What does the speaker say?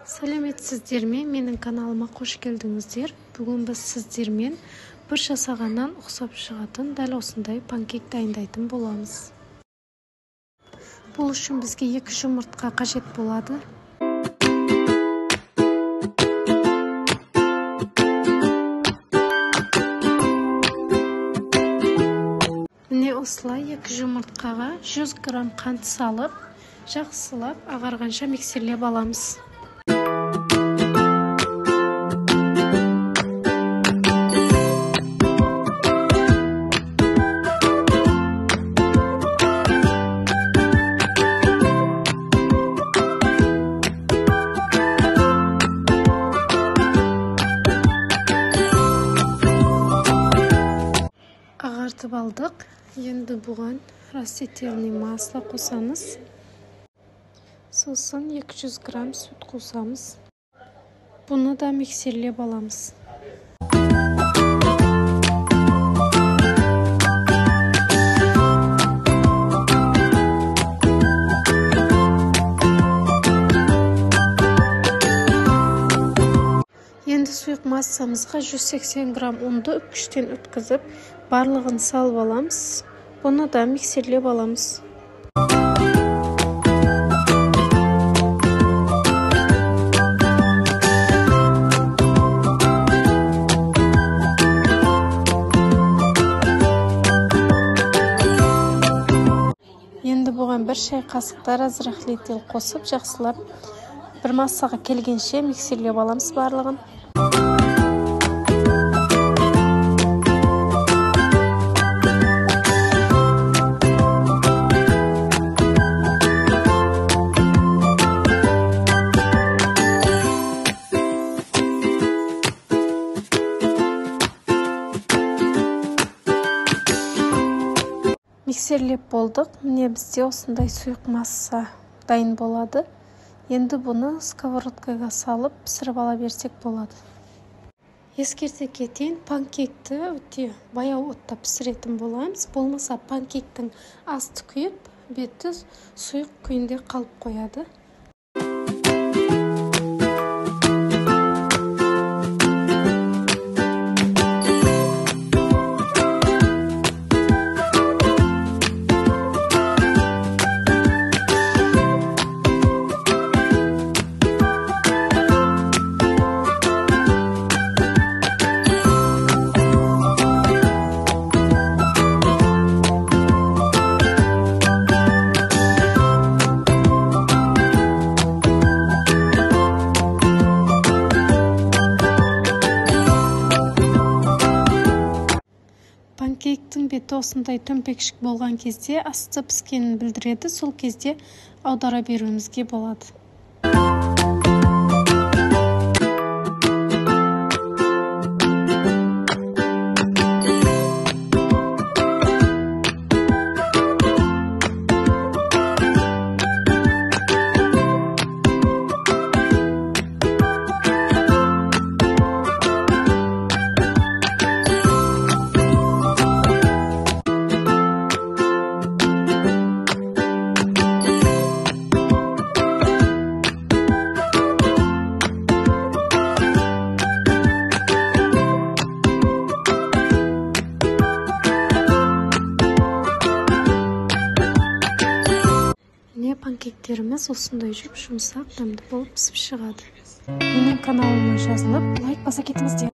Сәлеметсіздер ме? Менің каналыма қош келдіңіздер. Бүгін біз сіздермен бір жасағаннан ұқсап шығатын дәл осындай панкейк дайындайтын боламыз. Бұл үшін бізге 2 жұмыртқа қажет болады. Міне осылай 2 жұмыртқаға 100 грамм қант салып, жақсылап ағарғанша миксерлеп аламыз. Ағартып алдық. Енді бұған растительный масло қосамыз. Сосын 200 грамм сүт қосамыз. Бұны да миксерлеп аламыз. Енді сұйық массамызға 180 грамм ұнды үпкіштен өткізіп, барлығын салып аламыз. Бұны да миксерлеп аламыз. Енді бұған 1 шай қасықтар разрыхлитель қосып, жақсылап бір массаға келгенше миксерлеп аламыз барлығын. Миксерлеп болдық. Міне бізде осындай сұйық масса дайын болады. Енді бұны сковородкаға салып пісіріп ала берсек болады. Ескерте кетейін, панкейкті өте баяу отта пісіретін боламыз. Болмаса панкейктің асты күйіп, беті сұйық күйінде қалып қояды. Панкейктің беті осындай төмпекшік болған кезде асты піскенін білдіреді. Сол кезде аудара беруімізге болады. Панкейктеріміз осындай жұмсақ, дәмді болып пісіп шығады. Менің каналыма жазылып, лайк баса кетіңіздер.